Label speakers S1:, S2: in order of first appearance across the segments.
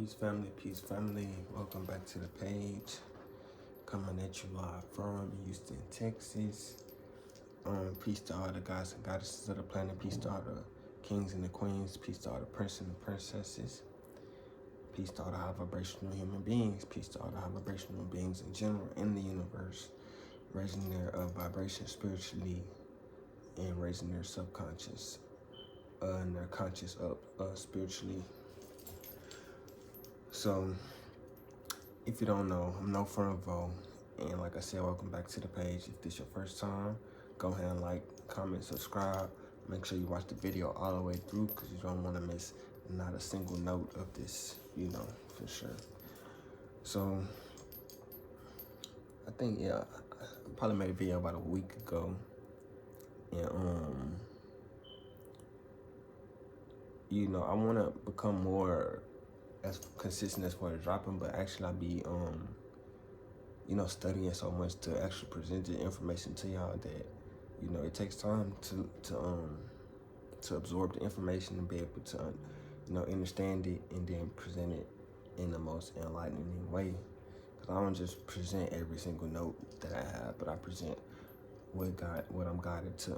S1: Peace family. Welcome back to the page. Coming at you live from Houston, Texas. Peace to all the gods and goddesses of the planet. Peace to all the kings and the queens. Peace to all the princes and princesses. Peace to all the high vibrational human beings. Peace to all the high vibrational beings in general in the universe, raising their vibration spiritually and raising their subconscious and their conscious up spiritually. So, if you don't know, I'm No Front Vo, and like I said, welcome back to the page. If this your first time, go ahead and like, comment, subscribe. Make sure you watch the video all the way through because you don't want to miss not a single note of this, for sure. So, I think, I probably made a video about a week ago, and, I want to become more as consistent as far as dropping, but actually I be studying so much to actually present the information to y'all that it takes time to absorb the information and be able to understand it and then present it in the most enlightening way. Because I don't just present every single note that I have, but I present what I'm guided to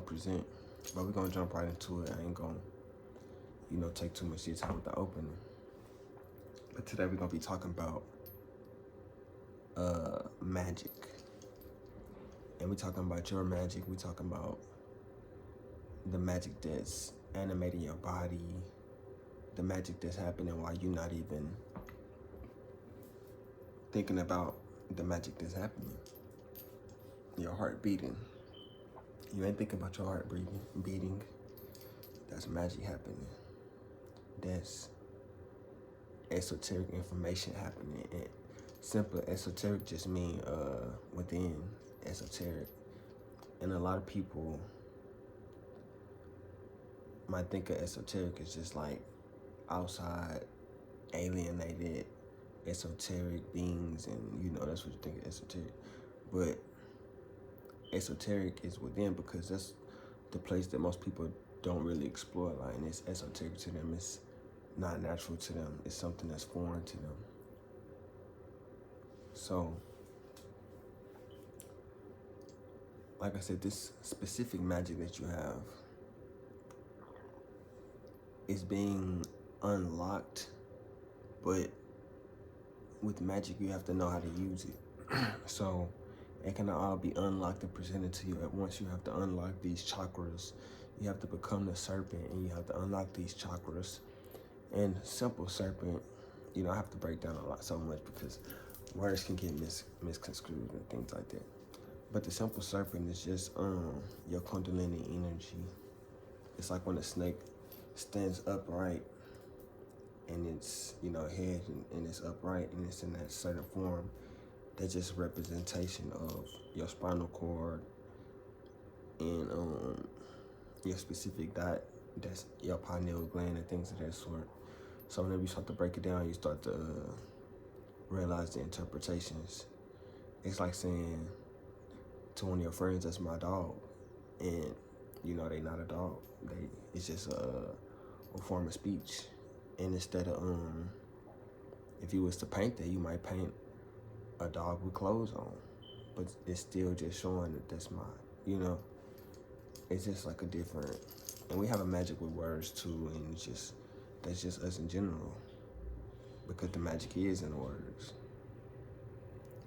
S1: present. But we're gonna jump right into it. I ain't gonna take too much of your time with the opening. But today we're gonna be talking about magic. And we're talking about your magic. We're talking about the magic that's animating your body, the magic that's happening while you're not even thinking about the magic that's happening. Your heart beating. You ain't thinking about your heart beating. That's magic happening. That's esoteric information happening. And simple esoteric just mean within esoteric. And a lot of people might think of esoteric as just like outside, alienated, esoteric beings, and that's what you think of esoteric. But esoteric is within because that's the place that most people don't really explore a lot, and it's esoteric to them. It's not natural to them. It's something that's foreign to them. So, like I said, this specific magic that you have is being unlocked, but with magic, you have to know how to use it. So, it cannot all be unlocked and presented to you at once. You have to unlock these chakras. You have to become the serpent, and you have to unlock these chakras. And simple serpent, I have to break down a lot so much because words can get misconstrued and things like that. But the simple serpent is just your kundalini energy. It's like when a snake stands upright and its head and it's upright and it's in that certain form. That's just representation of your spinal cord and your specific dot. That's your pineal gland and things of that sort. So whenever you start to break it down, you start to realize the interpretations. It's like saying to one of your friends, "That's my dog," and they not a dog. It's just a form of speech. And instead of if you was to paint that, you might paint a dog with clothes on, but it's still just showing that that's mine. It's just like a different. And we have a magic with words too, and that's just us in general, because the magic is in the words.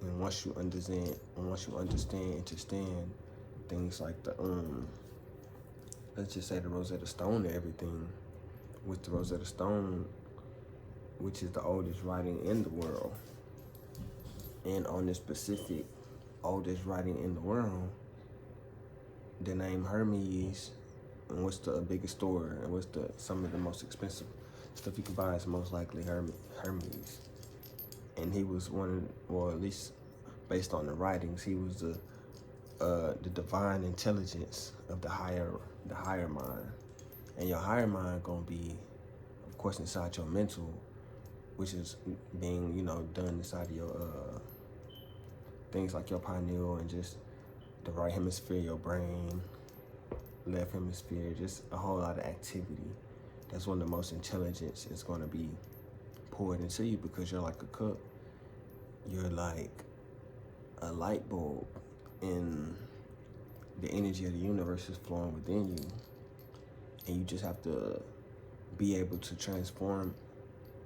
S1: And once you understand, understand things like the let's just say the Rosetta Stone and everything, with the Rosetta Stone, which is the oldest writing in the world, and on this specific oldest writing in the world, the name Hermes. And what's the biggest store, and what's some of the most expensive stuff you can buy is most likely Hermes. And he was at least based on the writings, he was the divine intelligence of the higher mind. And your higher mind gonna be, of course, inside your mental, which is being done inside of your things like your pineal and just the right hemisphere, your brain, left hemisphere, just a whole lot of activity. That's when the most intelligence is going to be poured into you, because you're like a cup. You're like a light bulb, and the energy of the universe is flowing within you. And you just have to be able to transform,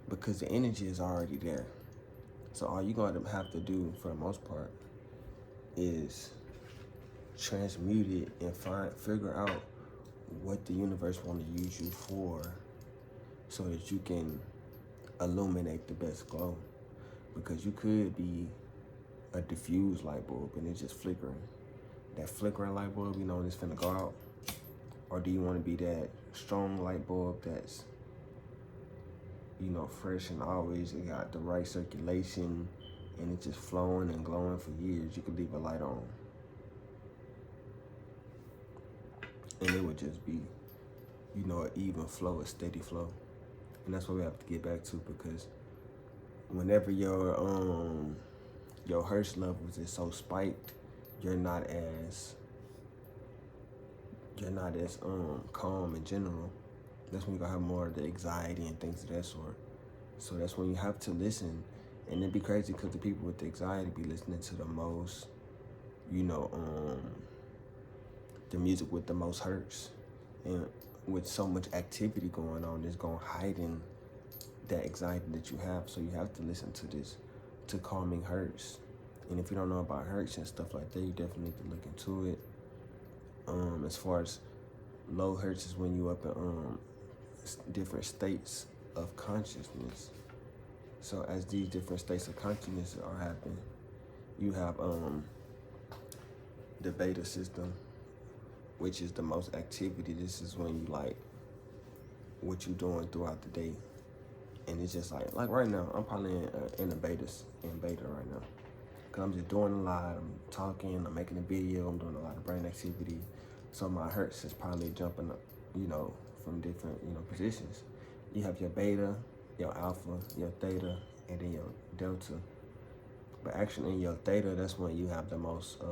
S1: because the energy is already there. So all you're going to have to do for the most part is transmute it and figure out what the universe want to use you for, so that you can illuminate the best glow. Because you could be a diffused light bulb and it's just flickering. That flickering light bulb, you know, it's finna go out. Or do you want to be that strong light bulb that's, you know, fresh and always it got the right circulation and it's just flowing and glowing for years? You could leave a light on and it would just be, you know, an even flow, a steady flow. And that's what we have to get back to, because whenever your Hertz levels is so spiked, you're not as calm in general. That's when you're gonna have more of the anxiety and things of that sort. So that's when you have to listen. And it'd be crazy because the people with the anxiety be listening to the most, you know, the music with the most hertz. And with so much activity going on, it's gonna heighten that anxiety that you have. So you have to listen to calming hertz. And if you don't know about hertz and stuff like that, you definitely need to look into it. As far as low hertz is when you up in different states of consciousness. So as these different states of consciousness are happening, you have the beta system, which is the most activity. This is when you like what you doing throughout the day. And it's just like right now, I'm probably in beta right now. Cause I'm just doing a lot, I'm talking, I'm making a video, I'm doing a lot of brain activity. So my hertz is probably jumping up, you know, from different, you know, positions. You have your beta, your alpha, your theta, and then your delta. But actually in your theta, that's when you have the most,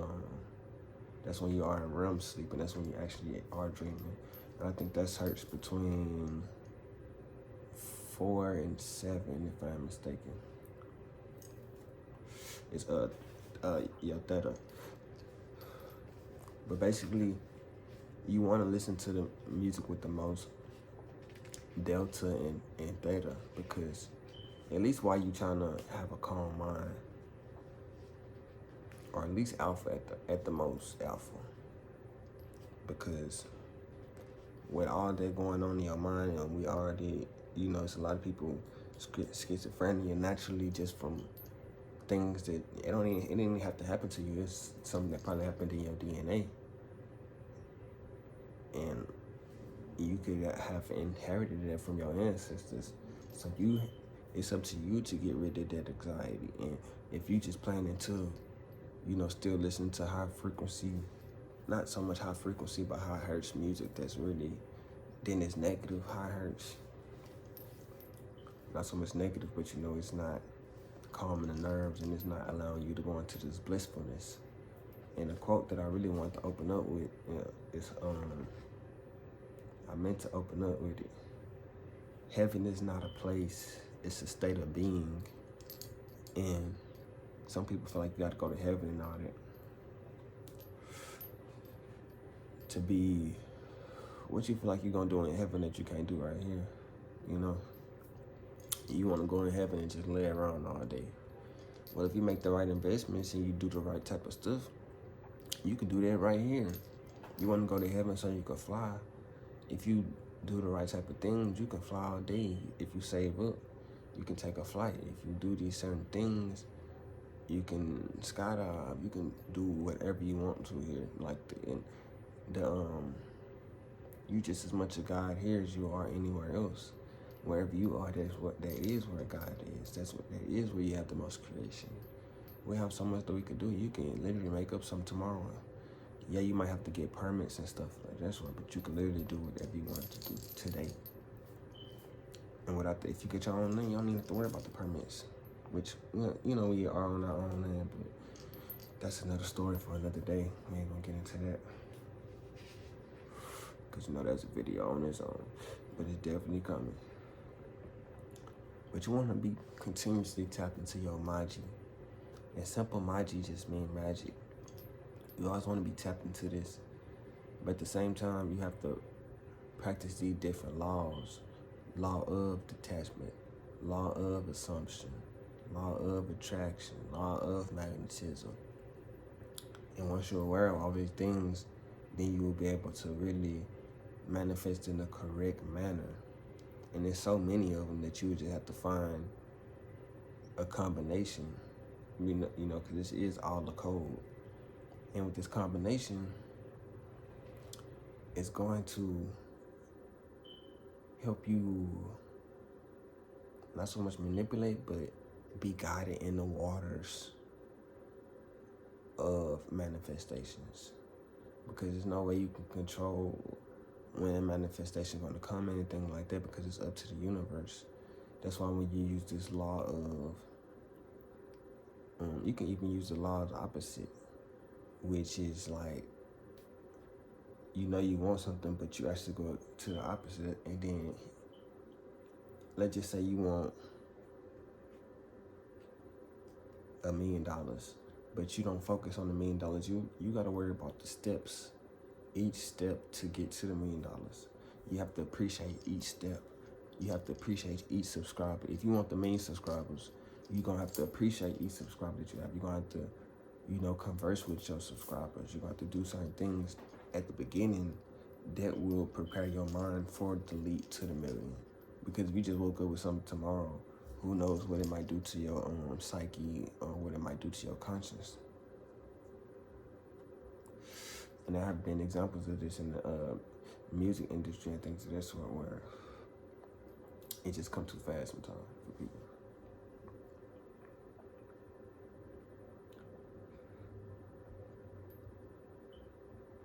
S1: that's when you are in REM sleep, and that's when you actually are dreaming. And I think that's hertz between 4 and 7, if I'm mistaken. It's your theta. But basically, you want to listen to the music with the most delta and theta, because at least while you trying to have a calm mind, or at least alpha at the most alpha, because with all that going on in your mind, and we already, you know, it's a lot of people schizophrenia naturally just from things that it didn't even have to happen to you. It's something that probably happened in your DNA, and you could have inherited that from your ancestors. So it's up to you to get rid of that anxiety. And if you just planning to, you know, still listen to high frequency, not so much high frequency, but high hertz music that's really, then it's negative high hertz. Not so much negative, but you know, it's not calming the nerves and it's not allowing you to go into this blissfulness. And a quote that I really want to open up with is, I meant to open up with it. Heaven is not a place, it's a state of being. And some people feel like you got to go to heaven and all that to be what you feel like you're going to do in heaven that you can't do right here, you know? You want to go in heaven and just lay around all day. Well, if you make the right investments and you do the right type of stuff, you can do that right here. You want to go to heaven so you can fly. If you do the right type of things, you can fly all day. If you save up, you can take a flight. If you do these certain things, you can skydive. You can do whatever you want to here. Like you just as much a God here as you are anywhere else. Wherever you are, that is where God is. That is where you have the most creation. We have so much that we could do. You can literally make up some tomorrow. Yeah, you might have to get permits and stuff like that, but you can literally do whatever you want to do today. And if you get your own land, you don't even have to worry about the permits. Which, you know, we are on our own land, but that's another story for another day. We ain't gonna get into that. Because, you know, that's a video on its own. but it's definitely coming. But you want to be continuously tapped into your Maji. And simple Maji just means magic. You always want to be tapped into this. But at the same time, you have to practice these different laws. Law of detachment, law of assumption, law of attraction, law of magnetism. And once you're aware of all these things, then you will be able to really manifest in the correct manner. And there's so many of them that you would just have to find a combination, because this is all the code. And with this combination, it's going to help you not so much manipulate, but be guided in the waters of manifestations. Because there's no way you can control when a manifestation is going to come, anything like that, because it's up to the universe. That's why when you use this law of, you can even use the law of the opposite, which is like, you want something, but you actually go to the opposite, and then let's just say you want $1 million, but you don't focus on the $1 million. You got to worry about the steps, each step to get to the $1 million. You have to appreciate each step. You have to appreciate each subscriber. If you want the main subscribers, you're going to have to appreciate each subscriber that you have. You're going to have to, converse with your subscribers. You're going to have to do certain things at the beginning that will prepare your mind for the leap to the million. Because if you just woke up with something tomorrow, who knows what it might do to your psyche or what it might do to your conscience. And there have been examples of this in the music industry and things of that sort where it just comes too fast sometimes for people.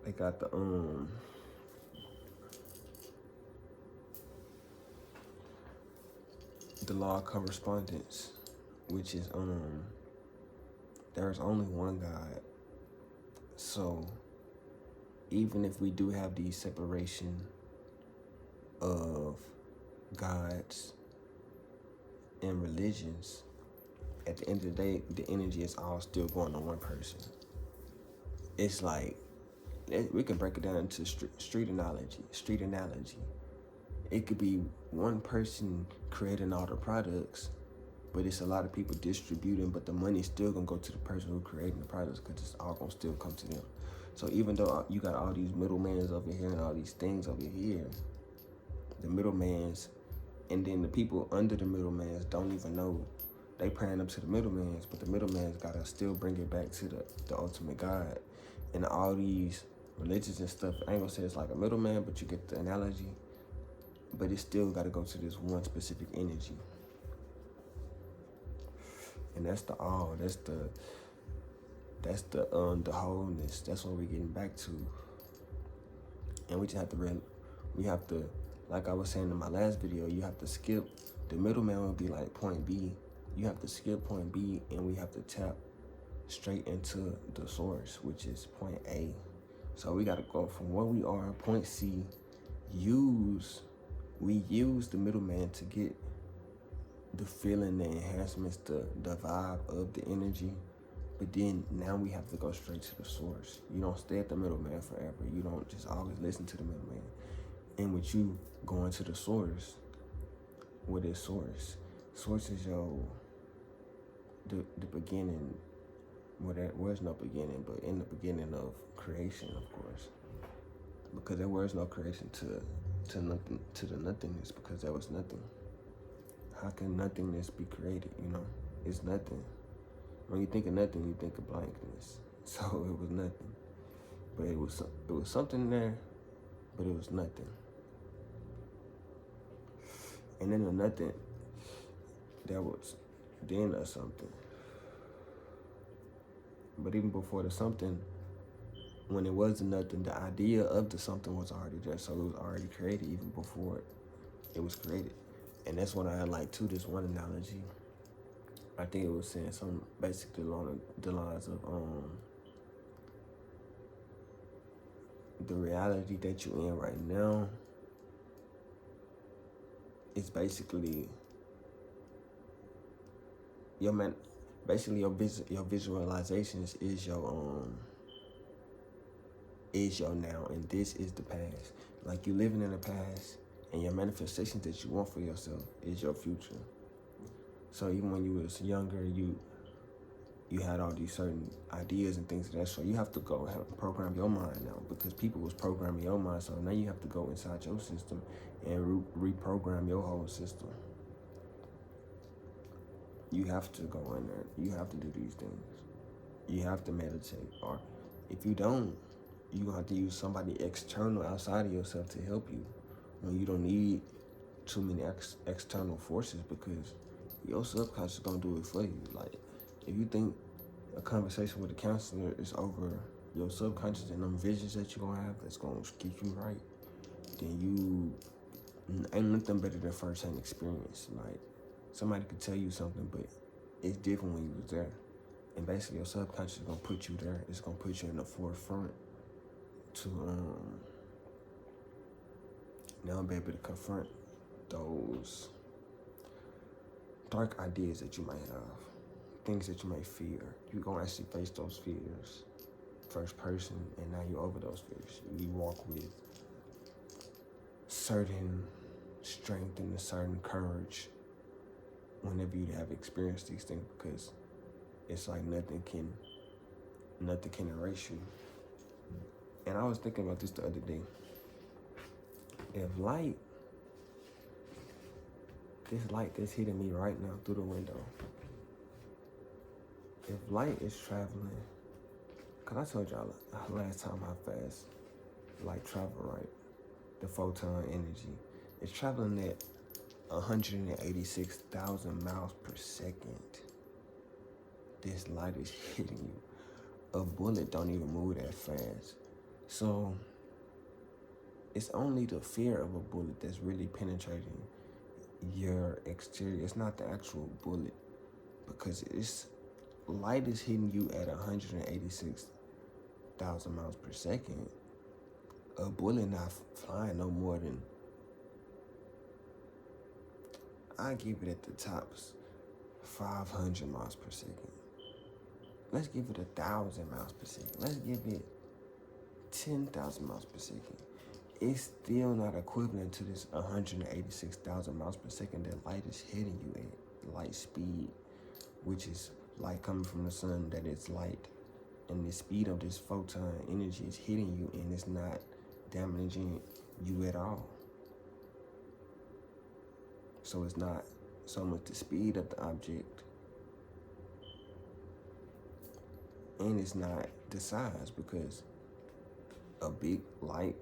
S1: They got the law of correspondence, which is there's only one God. So even if we do have the separation of gods and religions, at the end of the day, the energy is all still going on one person. It's like, we can break it down into street analogy. It could be one person creating all the products, but it's a lot of people distributing, but the money's still gonna go to the person who creating the products, because it's all gonna still come to them. So even though you got all these middlemans over here and all these things over here, the middlemans, and then the people under the middlemans don't even know they praying up to the middlemans, but the middlemans gotta still bring it back to the ultimate God. And all these religions and stuff, I ain't gonna say it's like a middleman, but you get the analogy. But it still gotta go to this one specific energy. And that's the all. That's the wholeness. That's what we're getting back to. And we just have to like I was saying in my last video, you have to skip. The middleman would be like point B. You have to skip point B, and we have to tap straight into the source, which is point A. So we gotta go from where we are, point C, we use the middleman to get the feeling, the enhancements, the vibe of the energy. But then now we have to go straight to the source. You don't stay at the middleman forever. You don't just always listen to the middleman. And with you going to the source, what is source? Source is the beginning. Well, there was no beginning, but in the beginning of creation, of course. Because there was no creation to nothing, to the nothingness, because there was nothing. How can nothingness be created? It's nothing. When you think of nothing, you think of blankness. So it was nothing. But it was something there, but it was nothing. And then the nothing, there was then a something. But even before the something, when it was the nothing, the idea of the something was already there. So it was already created even before it was created. And that's what I had like to this one analogy. I think it was saying something basically along the lines of the reality that you're in right now it's basically your man. Basically, your visualizations is your now, and this is the past. Like you living in the past, and your manifestations that you want for yourself is your future. So even when you was younger, you had all these certain ideas and things of that sort. You have to go and program your mind now, because people was programming your mind. So now you have to go inside your system and reprogram your whole system. You have to go in there. You have to do these things. You have to meditate. Or if you don't, you're going to have to use somebody external outside of yourself to help you, when you don't need too many external forces, because your subconscious is going to do it for you. Like, if you think a conversation with a counselor is over your subconscious and them visions that you're going to have that's going to get you right, then you ain't nothing better than first-hand experience. Like, somebody could tell you something, but it's different when you was there. And basically, your subconscious is going to put you there. It's going to put you in the forefront to now be able to confront those dark ideas that you might have, things that you might fear. You're going to actually face those fears first person, and now you're over those fears. You walk with certain strength and a certain courage whenever you have experienced these things, because it's like nothing can erase you. And I was thinking about this the other day. If this light that's hitting me right now through the window, if light is traveling, because I told y'all last time how fast light travel, right? The photon energy. It's traveling at 186,000 miles per second. This light is hitting you. A bullet don't even move that fast. So it's only the fear of a bullet that's really penetrating your exterior. It's not the actual bullet, because light is hitting you at 186,000 miles per second. A bullet not flying no more than, I give it at the tops 500 miles per second. Let's give it 1,000 miles per second. Let's give it 10,000 miles per second. It's still not equivalent to this 186,000 miles per second that light is hitting you at. Light speed, which is light coming from the sun, that it's light. And the speed of this photon energy is hitting you, and it's not damaging you at all. So it's not so much the speed of the object, and it's not the size, because a big light,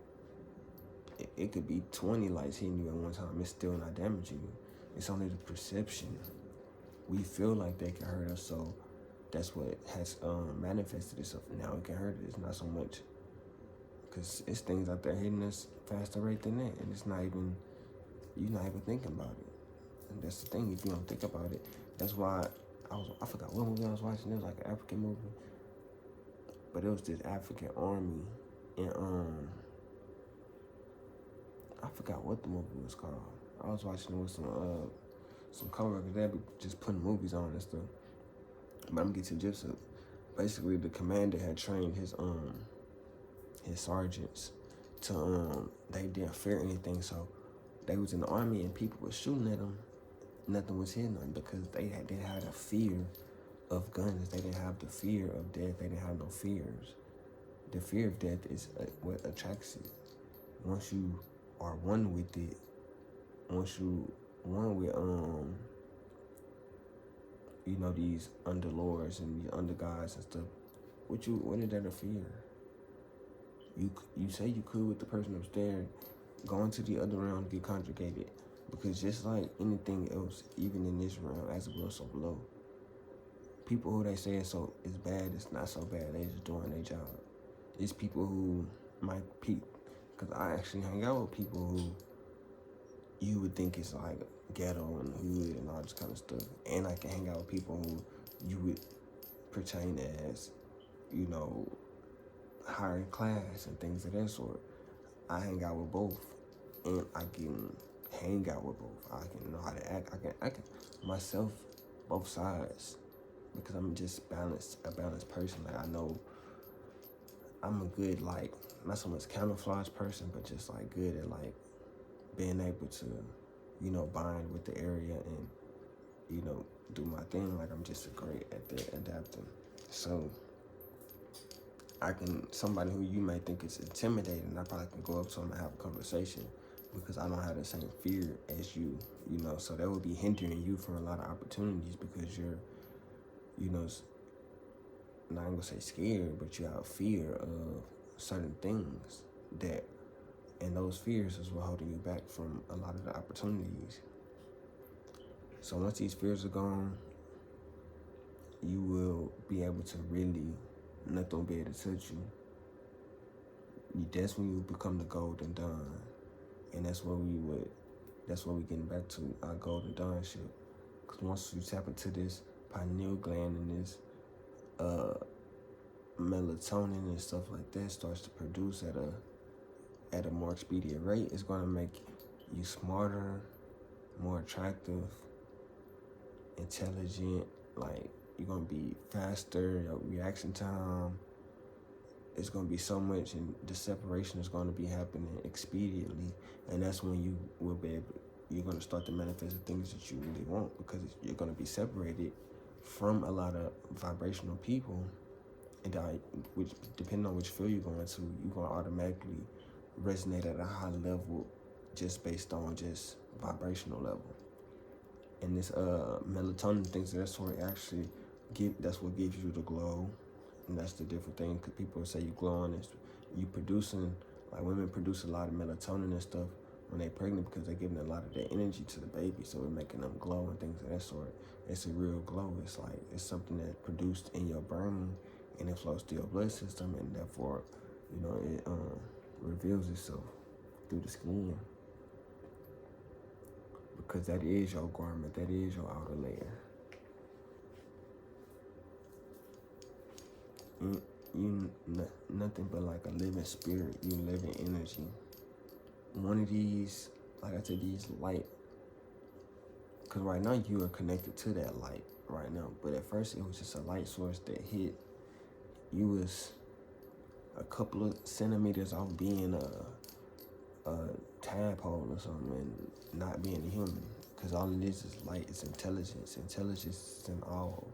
S1: it could be 20 lights hitting you at one time. It's still not damaging you. It's only the perception. We feel like they can hurt us, so that's what has manifested itself. Now it can hurt us, not so much, because it's things out there hitting us faster rate than that, and it's not even, you're not even thinking about it. And that's the thing, if you don't think about it. That's why I forgot what movie I was watching. It was like an African movie, but it was this African army, and I forgot what the movie was called. I was watching it with some coworkers. They be just putting movies on and stuff. But I'm gonna get to the gist of it. Basically, the commander had trained his sergeants to they didn't fear anything. So they was in the army and people were shooting at them. Nothing was hitting them, because they had a fear of guns. They didn't have the fear of death. They didn't have no fears. The fear of death is what attracts it. Once you are one with it, once you one with these underlords and these undergods and stuff, what is there to fear? You say you could with the person upstairs, going to the other realm to get conjugated, because just like anything else, even in this realm, as it was so below, people who they say it's bad, it's not so bad. They just doing their job. It's people who might peep, because I actually hang out with people who you would think it's like ghetto and hood and all this kind of stuff. And I can hang out with people who you would pertain as, higher class and things of that sort. I hang out with both, and I hang out with both. I can know how to act. I can myself both sides because I'm just a balanced person. Like I know I'm a good like not so much camouflage person, but just like good at like being able to, bind with the area and do my thing. Like I'm just great at the adapting. So somebody who you may think is intimidating, I probably can go up to them and have a conversation because I don't have the same fear as you, so that would be hindering you from a lot of opportunities because you're, not gonna say scared, but you have fear of certain things and those fears is what holding you back from a lot of the opportunities. So once these fears are gone, you will be able to really, nothing will be able to touch you. That's when you become the golden dawn. And that's what we getting back to our golden dawn shit. Because once you tap into this pineal gland and this melatonin and stuff like that starts to produce at a more expedient rate, it's going to make you smarter, more attractive, intelligent. Like you're going to be faster, your reaction time is going to be so much, and the separation is going to be happening expediently. And that's when you're going to start to manifest the things that you really want, because you're going to be separated from a lot of vibrational people. And which, depending on which field you're going to, you're going to automatically resonate at a high level just based on just vibrational level. And this melatonin, things of that sort, actually that's what gives you the glow. And that's the different thing, because people say you glowing, is you producing, like women produce a lot of melatonin and stuff when they're pregnant because they're giving a lot of their energy to the baby, so it's making them glow and things of that sort. It's a real glow. It's like it's something that's produced in your brain and it flows through your blood system, and therefore, it reveals itself through the skin, because that is your garment, that is your outer layer. You nothing but like a living spirit. You living energy. One of these, like I said, these light, because right now you are connected to that light right now, but at first it was just a light source that hit. You was a couple of centimeters off being a tadpole or something and not being a human, because all it is light. It's intelligence. Intelligence is in all.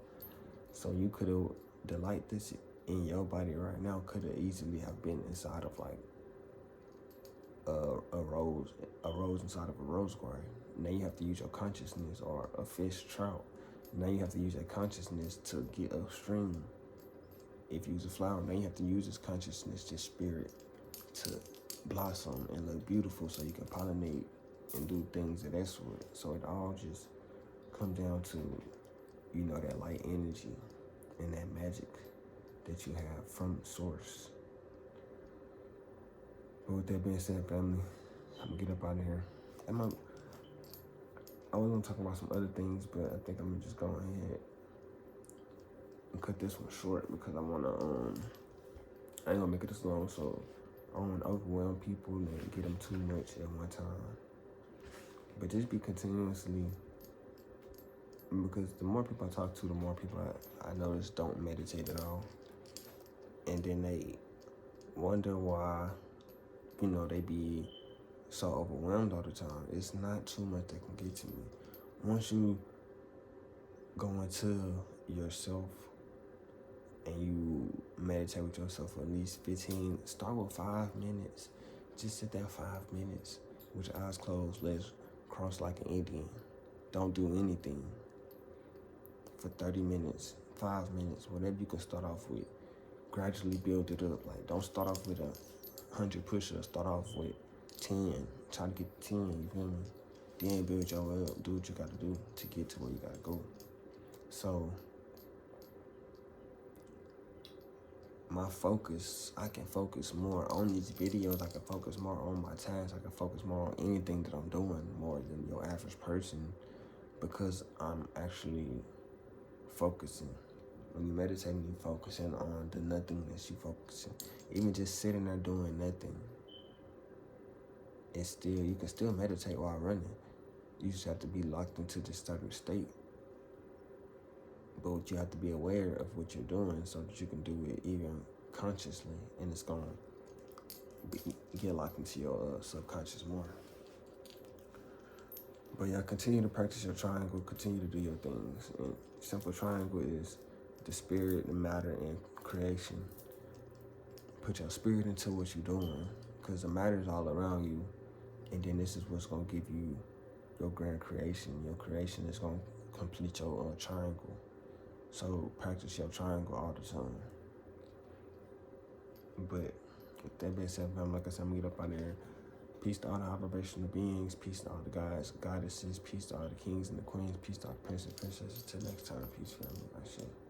S1: So you could have, the light that's in your body right now could have easily have been inside of like a rose inside of a rose garden. Now you have to use your consciousness, or a fish, trout. Now you have to use that consciousness to get upstream. If you use a flower, now you have to use this consciousness, this spirit, to blossom and look beautiful, so you can pollinate and do things of that sort. So it all just comes down to, that light energy and that magic that you have from source. But with that being said, family, I'm gonna get up out of here. I was gonna talk about some other things, but I think I'm gonna just go ahead and cut this one short, because I ain't gonna make it this long, so I don't want to overwhelm people and get them too much at one time. But just be continuously, because the more people I talk to, the more people I notice don't meditate at all. And then they wonder why, they be so overwhelmed all the time. It's not too much that can get to me. Once you go into yourself and you meditate with yourself for at least 15, start with 5 minutes. Just sit there 5 minutes with your eyes closed, legs crossed like an Indian. Don't do anything for 30 minutes, 5 minutes, whatever you can start off with. Gradually build it up. Like, don't start off with 100 push-ups. Start off with 10. Try to get 10, you feel me? Then build your way up. Do what you got to do to get to where you got to go. So, my focus, I can focus more on these videos. I can focus more on my tasks. I can focus more on anything that I'm doing more than your average person, because I'm actually focusing. When you meditating, you focusing on the nothingness. You focusing. Even just sitting there doing nothing it's still, you can still meditate while running. You just have to be locked into this certain state. But you have to be aware of what you're doing so that you can do it even consciously, and it's going to get locked into your subconscious more. But yeah, continue to practice your triangle, continue to do your things. And simple triangle is the spirit, the matter, and creation. Put your spirit into what you're doing, because the matter is all around you, and then this is what's going to give you your grand creation. Your creation is going to complete your triangle. So practice your triangle all the time. But with that being said, fam, like I said, I'm going to get up out of there. Peace to all the vibrational beings. Peace to all the gods, goddesses. Peace to all the kings and the queens. Peace to all the princes and princesses. Till next time, peace, family. Bye, shit.